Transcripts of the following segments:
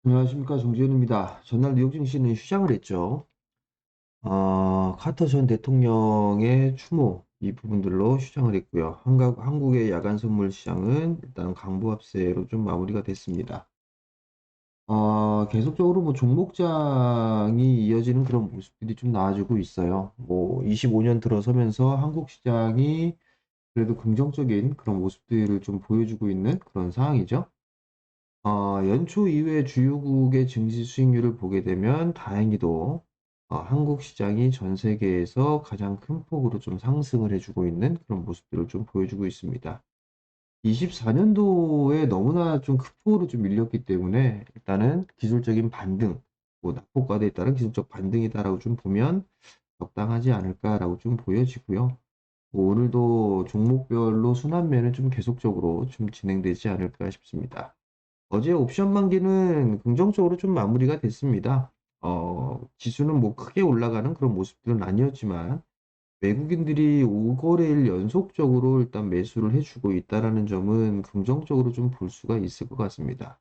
안녕하십니까, 정지현입니다. 전날 뉴욕 증시는 휴장을 했죠. 카터 전 대통령의 추모 이 부분들로 휴장을 했고요. 한국의 야간 선물 시장은 일단 강보합세로 좀 마무리가 됐습니다. 계속적으로 뭐 종목장이 이어지는 그런 모습들이 좀 나아지고 있어요. 뭐 25년 들어서면서 한국 시장이 그래도 긍정적인 그런 모습들을 좀 보여주고 있는 그런 상황이죠. 연초 이후에 주요국의 증시 수익률을 보게 되면 다행히도 한국 시장이 전 세계에서 가장 큰 폭으로 좀 상승을 해주고 있는 그런 모습들을 좀 보여주고 있습니다. 24년도에 너무나 좀 큰 폭으로 좀 밀렸기 때문에 일단은 기술적인 반등, 뭐 낙폭과대에 따른 기술적 반등이다라고 좀 보면 적당하지 않을까라고 좀 보여지고요. 뭐 오늘도 종목별로 순환매는 좀 계속적으로 좀 진행되지 않을까 싶습니다. 어제 옵션 만기는 긍정적으로 좀 마무리가 됐습니다. 지수는 뭐 크게 올라가는 그런 모습들은 아니었지만 외국인들이 5거래일 연속적으로 일단 매수를 해주고 있다라는 점은 긍정적으로 좀 볼 수가 있을 것 같습니다.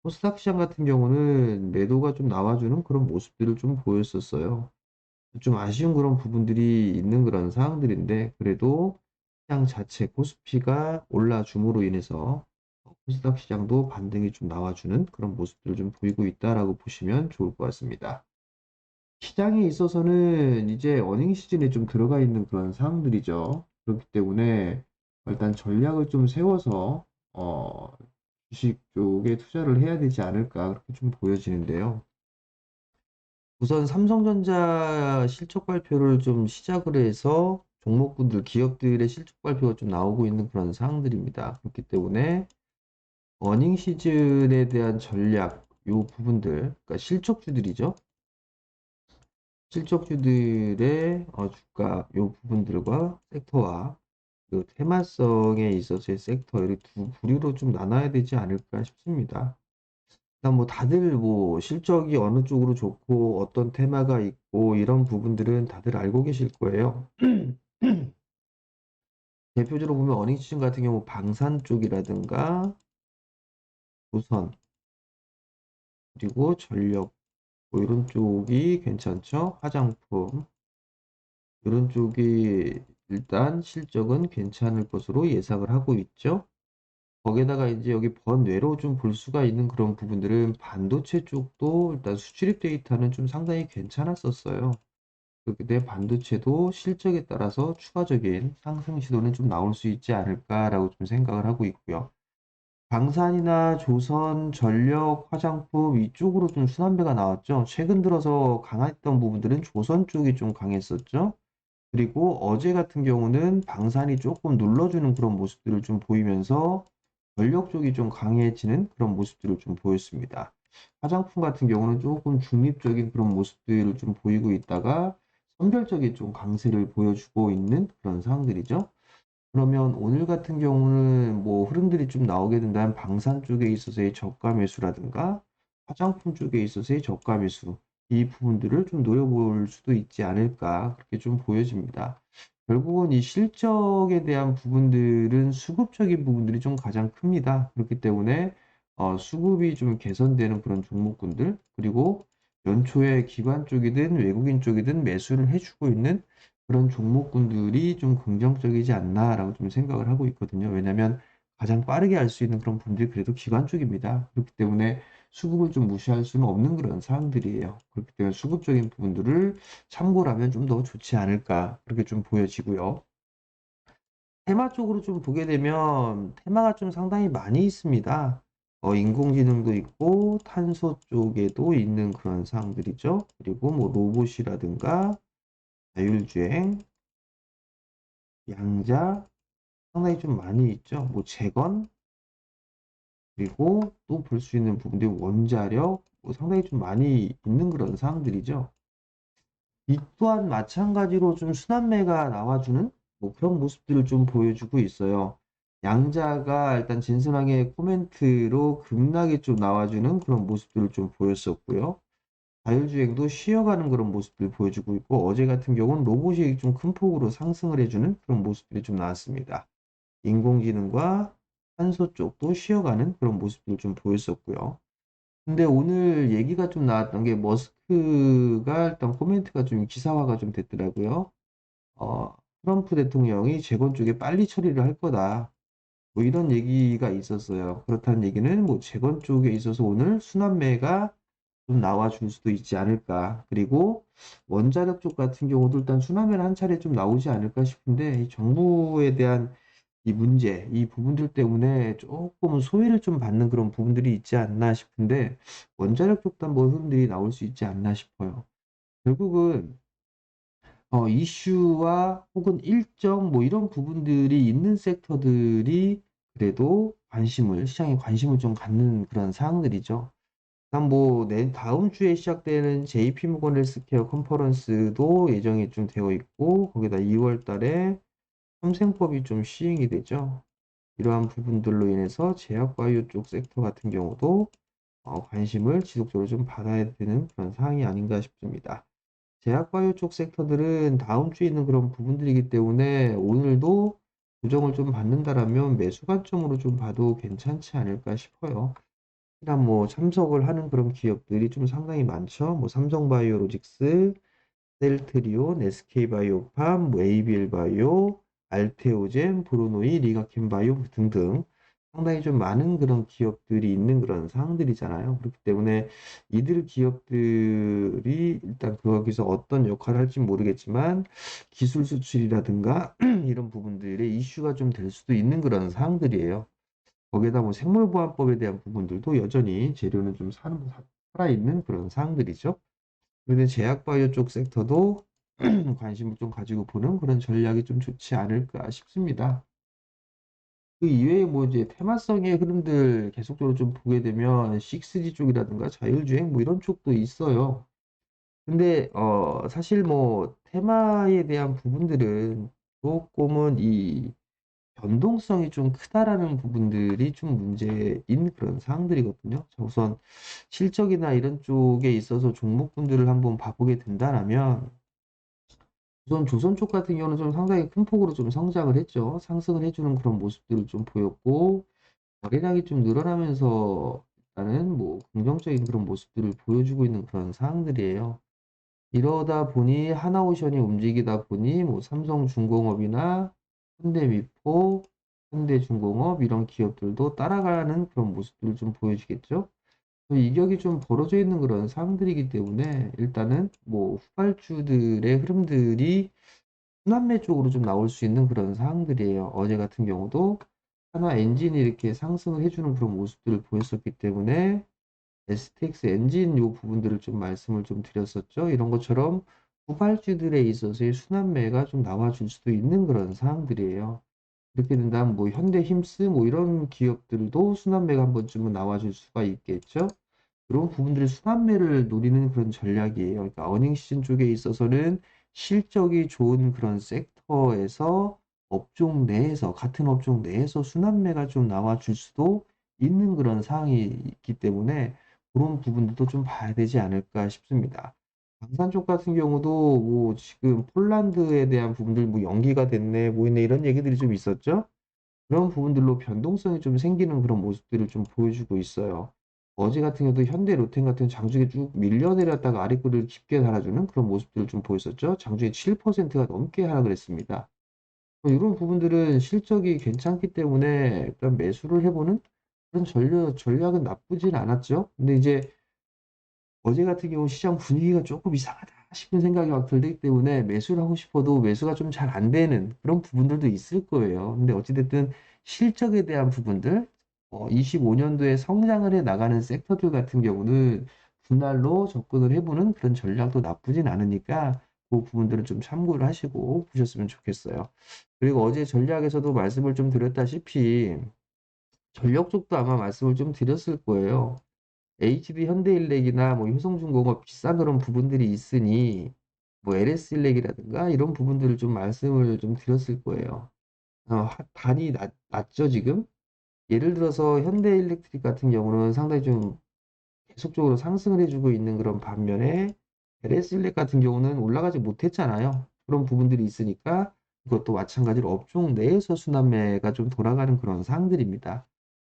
코스닥 시장 같은 경우는 매도가 좀 나와주는 그런 모습들을 좀 보였었어요. 좀 아쉬운 그런 부분들이 있는 그런 상황들인데 그래도 시장 자체 코스피가 올라줌으로 인해서 코스닥 시장도 반등이 좀 나와주는 그런 모습들을 좀 보이고 있다라고 보시면 좋을 것 같습니다. 시장에 있어서는 이제 어닝 시즌에 좀 들어가 있는 그런 상황들이죠. 그렇기 때문에 일단 전략을 좀 세워서 주식 쪽에 투자를 해야 되지 않을까 그렇게 좀 보여지는데요. 우선 삼성전자 실적 발표를 좀 시작을 해서 종목군들, 기업들의 실적 발표가 좀 나오고 있는 그런 상황들입니다. 그렇기 때문에 어닝 시즌에 대한 전략, 요 부분들, 그러니까 실적주들이죠. 실적주들의 주가, 요 부분들과 섹터와 그 테마성에 있어서의 섹터, 이렇게 두 부류로 좀 나눠야 되지 않을까 싶습니다. 일단 뭐 다들 뭐 실적이 어느 쪽으로 좋고 어떤 테마가 있고 이런 부분들은 다들 알고 계실 거예요. 대표적으로 보면 어닝 시즌 같은 경우 방산 쪽이라든가 조선 그리고 전력 뭐 이런 쪽이 괜찮죠. 화장품 이런 쪽이 일단 실적은 괜찮을 것으로 예상을 하고 있죠. 거기에다가 이제 여기 번외로 좀 볼 수가 있는 그런 부분들은 반도체 쪽도 일단 수출입 데이터는 좀 상당히 괜찮았었어요. 그렇기 때문에 반도체도 실적에 따라서 추가적인 상승 시도는 좀 나올 수 있지 않을까라고 좀 생각을 하고 있고요. 방산이나 조선, 전력, 화장품 이쪽으로 좀 순환배가 나왔죠. 최근 들어서 강했던 부분들은 조선 쪽이 좀 강했었죠. 그리고 어제 같은 경우는 방산이 조금 눌러주는 그런 모습들을 좀 보이면서 전력 쪽이 좀 강해지는 그런 모습들을 좀 보였습니다. 화장품 같은 경우는 조금 중립적인 그런 모습들을 좀 보이고 있다가 선별적인 좀 강세를 보여주고 있는 그런 상황들이죠. 그러면 오늘 같은 경우는 뭐 흐름들이 좀 나오게 된다면 방산 쪽에 있어서의 저가 매수라든가 화장품 쪽에 있어서의 저가 매수 이 부분들을 좀 노려볼 수도 있지 않을까 그렇게 좀 보여집니다. 결국은 이 실적에 대한 부분들은 수급적인 부분들이 좀 가장 큽니다. 그렇기 때문에 수급이 좀 개선되는 그런 종목군들 그리고 연초에 기관 쪽이든 외국인 쪽이든 매수를 해주고 있는 그런 종목군들이 좀 긍정적이지 않나라고 좀 생각을 하고 있거든요. 왜냐하면 가장 빠르게 알 수 있는 그런 분들이 그래도 기관 쪽입니다. 그렇기 때문에 수급을 좀 무시할 수는 없는 그런 사항들이에요. 그렇기 때문에 수급적인 부분들을 참고를 하면 좀 더 좋지 않을까 그렇게 좀 보여지고요. 테마 쪽으로 좀 보게 되면 테마가 좀 상당히 많이 있습니다. 인공지능도 있고 탄소 쪽에도 있는 그런 사항들이죠. 그리고 뭐 로봇이라든가 자율주행, 양자 상당히 좀 많이 있죠. 뭐 재건 그리고 또 볼 수 있는 부분들이 원자력 뭐 상당히 좀 많이 있는 그런 사항들이죠. 이 또한 마찬가지로 좀 순환매가 나와주는 뭐 그런 모습들을 좀 보여주고 있어요. 양자가 일단 진선하게 코멘트로 급락이 좀 나와주는 그런 모습들을 좀 보였었고요. 자율주행도 쉬어가는 그런 모습들을 보여주고 있고 어제 같은 경우는 로봇이 좀 큰 폭으로 상승을 해주는 그런 모습들이 좀 나왔습니다. 인공지능과 탄소 쪽도 쉬어가는 그런 모습들을 좀 보였었고요. 근데 오늘 얘기가 좀 나왔던 게 머스크가 일단 코멘트가 좀 기사화가 좀 됐더라고요. 트럼프 대통령이 재건 쪽에 빨리 처리를 할 거다. 뭐 이런 얘기가 있었어요. 그렇다는 얘기는 뭐 재건 쪽에 있어서 오늘 순환매가 좀 나와줄 수도 있지 않을까. 그리고 원자력 쪽 같은 경우도 일단 순환매는 한 차례 좀 나오지 않을까 싶은데 이 정부에 대한 이 문제, 이 부분들 때문에 조금 소외를 좀 받는 그런 부분들이 있지 않나 싶은데 원자력 쪽도 한번 흐름들이 나올 수 있지 않나 싶어요. 결국은 이슈와 혹은 일정 뭐 이런 부분들이 있는 섹터들이 그래도 시장에 관심을 좀 갖는 그런 사항들이죠. 일단 뭐 다음 주에 시작되는 JP모건 헬스케어 컨퍼런스도 예정이 좀 되어 있고 거기다 2월 달에 삼생법이 좀 시행이 되죠. 이러한 부분들로 인해서 제약바이오 쪽 섹터 같은 경우도 관심을 지속적으로 좀 받아야 되는 그런 상황이 아닌가 싶습니다. 제약바이오 쪽 섹터들은 다음 주에 있는 그런 부분들이기 때문에 오늘도 조정을 좀 받는다라면 매수 관점으로 좀 봐도 괜찮지 않을까 싶어요. 일단 뭐 참석을 하는 그런 기업들이 좀 상당히 많죠. 뭐 삼성바이오로직스, 셀트리온, SK바이오팜, 뭐 에이빌바이오, 알테오젠, 브루노이, 리가켄바이오 등등 상당히 좀 많은 그런 기업들이 있는 그런 상황들이잖아요. 그렇기 때문에 이들 기업들이 일단 거기서 어떤 역할을 할지 모르겠지만 기술 수출이라든가 이런 부분들의 이슈가 좀 될 수도 있는 그런 상황들이에요. 거기에다 뭐 생물보안법에 대한 부분들도 여전히 재료는 좀 살아있는 그런 상황들이죠. 근데 제약바이오 쪽 섹터도 관심을 좀 가지고 보는 그런 전략이 좀 좋지 않을까 싶습니다. 그 이외에 뭐 이제 테마성의 흐름들 계속적으로 좀 보게 되면 6G 쪽이라든가 자율주행 뭐 이런 쪽도 있어요. 근데 사실 뭐 테마에 대한 부분들은 조금은 이 변동성이 좀 크다라는 부분들이 좀 문제인 그런 사항들이거든요. 자, 우선 실적이나 이런 쪽에 있어서 종목군들을 한번 봐보게 된다라면 우선 조선 쪽 같은 경우는 좀 상당히 큰 폭으로 좀 성장을 했죠. 상승을 해주는 그런 모습들을 좀 보였고 거래량이 좀 늘어나면서 일단은 뭐 긍정적인 그런 모습들을 보여주고 있는 그런 상황들이에요. 이러다 보니 하나오션이 움직이다 보니 뭐 삼성중공업이나 현대미포, 현대중공업 이런 기업들도 따라가는 그런 모습들을 좀 보여주겠죠. 이격이 좀 벌어져 있는 그런 상황들이기 때문에 일단은 뭐 후발주들의 흐름들이 순환매 쪽으로 좀 나올 수 있는 그런 상황들이에요. 어제 같은 경우도 하나 엔진이 이렇게 상승을 해주는 그런 모습들을 보였었기 때문에 STX 엔진 요 부분들을 좀 말씀을 좀 드렸었죠. 이런 것처럼 후발주들에 있어서의 순환매가 좀 나와줄 수도 있는 그런 상황들이에요. 그렇게 된다면 뭐 현대힘스 뭐 이런 기업들도 순환매가 한 번쯤은 나와줄 수가 있겠죠. 그런 부분들의 순환매를 노리는 그런 전략이에요. 그러니까 어닝 시즌 쪽에 있어서는 실적이 좋은 그런 섹터에서 업종 내에서 같은 업종 내에서 순환매가 좀 나와줄 수도 있는 그런 상황이 있기 때문에 그런 부분들도 좀 봐야 되지 않을까 싶습니다. 방산 쪽 같은 경우도 뭐 지금 폴란드에 대한 부분들 뭐 연기가 됐네, 뭐 있네 이런 얘기들이 좀 있었죠. 그런 부분들로 변동성이 좀 생기는 그런 모습들을 좀 보여주고 있어요. 어제 같은 경우도 현대 로템 같은 장중에 쭉 밀려 내렸다가 아래꼬리를 깊게 달아주는 그런 모습들을 좀 보였었죠. 장중에 7%가 넘게 하락을 했습니다. 이런 부분들은 실적이 괜찮기 때문에 일단 매수를 해보는 그런 전략은 나쁘진 않았죠. 근데 이제 어제 같은 경우 시장 분위기가 조금 이상하다 싶은 생각이 막 들기 때문에 매수를 하고 싶어도 매수가 좀 잘 안 되는 그런 부분들도 있을 거예요. 근데 어찌됐든 실적에 대한 부분들, 25년도에 성장을 해 나가는 섹터들 같은 경우는 분할로 접근을 해보는 그런 전략도 나쁘진 않으니까 그 부분들은 좀 참고를 하시고 보셨으면 좋겠어요. 그리고 어제 전략에서도 말씀을 좀 드렸다시피 전력 쪽도 아마 말씀을 좀 드렸을 거예요. HD 현대일렉이나 뭐 효성중공업 비싼 그런 부분들이 있으니 뭐 LS일렉이라든가 이런 부분들을 좀 말씀을 좀 드렸을 거예요. 단이 낮죠, 지금? 예를 들어서 현대일렉트릭 같은 경우는 상당히 좀 계속적으로 상승을 해주고 있는 그런 반면에 LS일렉 같은 경우는 올라가지 못했잖아요. 그런 부분들이 있으니까 이것도 마찬가지로 업종 내에서 순환매가 좀 돌아가는 그런 상황들입니다.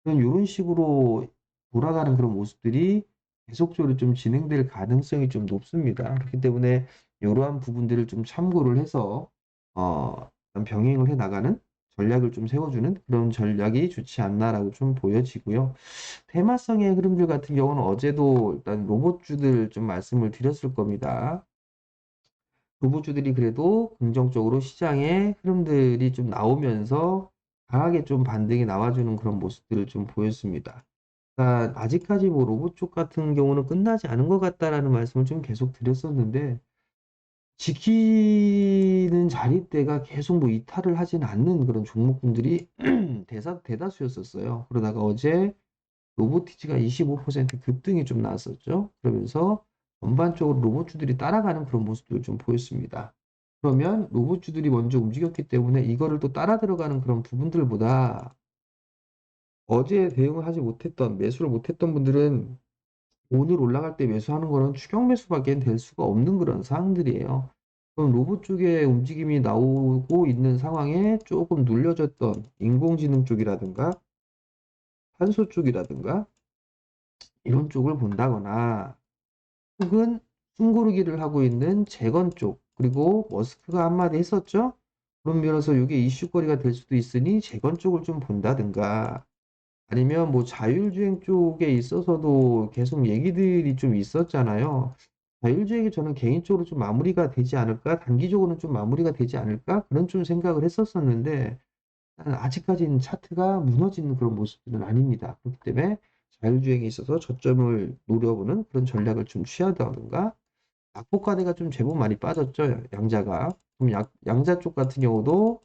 이런 식으로 돌아가는 그런 모습들이 계속적으로 좀 진행될 가능성이 좀 높습니다. 그렇기 때문에 이러한 부분들을 좀 참고를 해서 병행을 해 나가는 전략을 좀 세워주는 그런 전략이 좋지 않나라고 좀 보여지고요. 테마성의 흐름들 같은 경우는 어제도 일단 로봇주들 좀 말씀을 드렸을 겁니다. 로봇주들이 그래도 긍정적으로 시장의 흐름들이 좀 나오면서 강하게 좀 반등이 나와주는 그런 모습들을 좀 보였습니다. 그러니까 아직까지 뭐 로봇 쪽 같은 경우는 끝나지 않은 것 같다라는 말씀을 좀 계속 드렸었는데, 지키는 자리대가 계속 뭐 이탈을 하진 않는 그런 종목군들이 대다수였었어요. 그러다가 어제 로보티지가 25% 급등이 좀 나왔었죠. 그러면서 전반적으로 로봇주들이 따라가는 그런 모습도 좀 보였습니다. 그러면 로봇주들이 먼저 움직였기 때문에 이거를 또 따라 들어가는 그런 부분들보다 어제 대응을 하지 못했던, 매수를 못했던 분들은 오늘 올라갈 때 매수하는 거는 추격 매수밖에 될 수가 없는 그런 상황들이에요. 그럼 로봇 쪽에 움직임이 나오고 있는 상황에 조금 눌려졌던 인공지능 쪽이라든가 탄소 쪽이라든가 이런 쪽을 본다거나, 혹은 숨고르기를 하고 있는 재건 쪽, 그리고 머스크가 한마디 했었죠? 그런 면에서 이게 이슈거리가 될 수도 있으니 재건 쪽을 좀 본다든가, 아니면 뭐 자율주행 쪽에 있어서도 계속 얘기들이 좀 있었잖아요. 자율주행이 저는 개인적으로 좀 마무리가 되지 않을까? 단기적으로는 좀 마무리가 되지 않을까? 그런 좀 생각을 했었었는데, 아직까지는 차트가 무너지는 그런 모습들은 아닙니다. 그렇기 때문에 자율주행에 있어서 저점을 노려보는 그런 전략을 좀 취하다든가, 낙폭과대가 좀 제법 많이 빠졌죠, 양자가. 그럼 양자 쪽 같은 경우도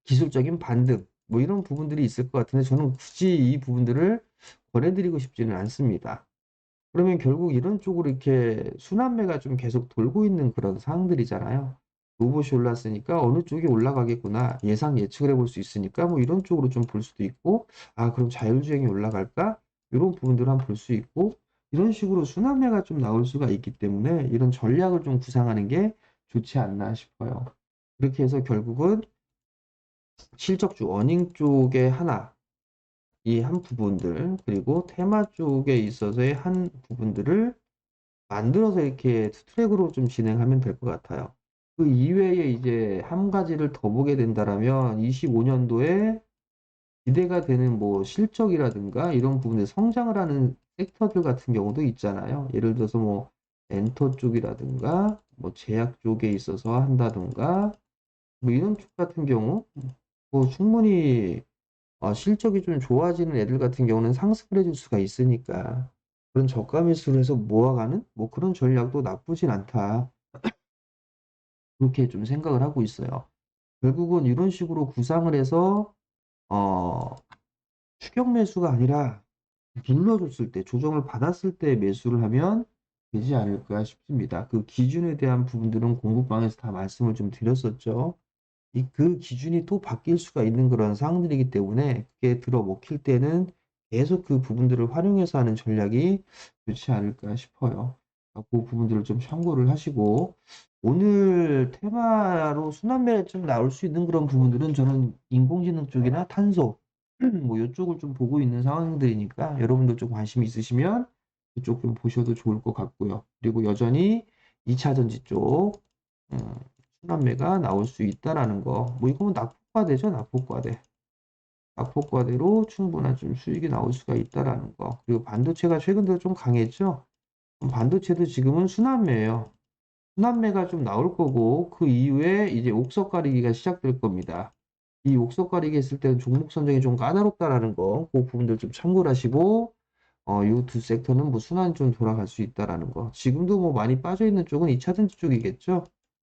기술적인 반등, 뭐 이런 부분들이 있을 것 같은데, 저는 굳이 이 부분들을 권해드리고 싶지는 않습니다. 그러면 결국 이런 쪽으로 이렇게 순환매가 좀 계속 돌고 있는 그런 상황들이잖아요. 로봇이 올랐으니까 어느 쪽이 올라가겠구나 예상 예측을 해볼 수 있으니까 뭐 이런 쪽으로 좀 볼 수도 있고, 아 그럼 자율주행이 올라갈까? 이런 부분들을 한번 볼 수 있고, 이런 식으로 순환매가 좀 나올 수가 있기 때문에 이런 전략을 좀 구상하는 게 좋지 않나 싶어요. 그렇게 해서 결국은 실적주 어닝 쪽에 하나, 이 한 부분들, 그리고 테마 쪽에 있어서의 한 부분들을 만들어서 이렇게 투 트랙으로 좀 진행하면 될 것 같아요. 그 이외에 이제 한 가지를 더 보게 된다라면 25년도에 기대가 되는 뭐 실적이라든가 이런 부분에 성장을 하는 섹터들 같은 경우도 있잖아요. 예를 들어서 뭐 엔터 쪽이라든가 뭐 제약 쪽에 있어서 한다든가 뭐 이런 쪽 같은 경우 뭐 충분히 실적이 좀 좋아지는 애들 같은 경우는 상승을 해줄 수가 있으니까 그런 저가 매수를 해서 모아가는 뭐 그런 전략도 나쁘진 않다. 그렇게 좀 생각을 하고 있어요. 결국은 이런 식으로 구상을 해서 어, 추격 매수가 아니라 눌러줬을 때, 조정을 받았을 때 매수를 하면 되지 않을까 싶습니다. 그 기준에 대한 부분들은 공부방에서 다 말씀을 좀 드렸었죠. 그 기준이 또 바뀔 수가 있는 그런 상황들이기 때문에 그게 들어 먹힐 때는 계속 그 부분들을 활용해서 하는 전략이 좋지 않을까 싶어요. 그 부분들을 좀 참고를 하시고, 오늘 테마로 순환매에 좀 나올 수 있는 그런 부분들은 저는 인공지능 쪽이나 탄소 뭐 이쪽을 좀 보고 있는 상황들이니까 여러분들 좀 관심 있으시면 그쪽 좀 보셔도 좋을 것 같고요. 그리고 여전히 2차 전지 쪽 음, 순환매가 나올 수 있다라는 거. 뭐 이거는 낙폭과대죠, 낙폭과대. 낙폭과대로 충분한 좀 수익이 나올 수가 있다라는 거. 그리고 반도체가 최근 들어 좀 강했죠. 반도체도 지금은 순환매예요. 순환매가 좀 나올 거고 그 이후에 이제 옥석 가리기가 시작될 겁니다. 이 옥석 가리기 했을 때는 종목 선정이 좀 까다롭다라는 거, 그 부분들 좀 참고를 하시고, 이 두 섹터는 뭐 순환 좀 돌아갈 수 있다라는 거. 지금도 뭐 많이 빠져 있는 쪽은 2차전지 쪽이겠죠.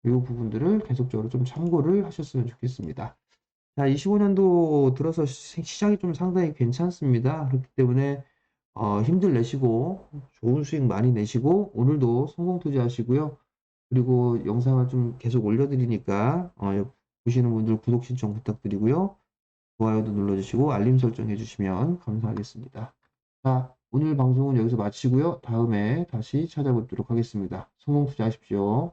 이 부분들을 계속적으로 좀 참고를 하셨으면 좋겠습니다. 자, 25년도 들어서 시장이 좀 상당히 괜찮습니다. 그렇기 때문에 힘들 내시고 좋은 수익 많이 내시고 오늘도 성공 투자하시고요. 그리고 영상을 좀 계속 올려드리니까 보시는 분들 구독 신청 부탁드리고요. 좋아요도 눌러주시고 알림 설정 해주시면 감사하겠습니다. 자, 오늘 방송은 여기서 마치고요. 다음에 다시 찾아뵙도록 하겠습니다. 성공 투자하십시오.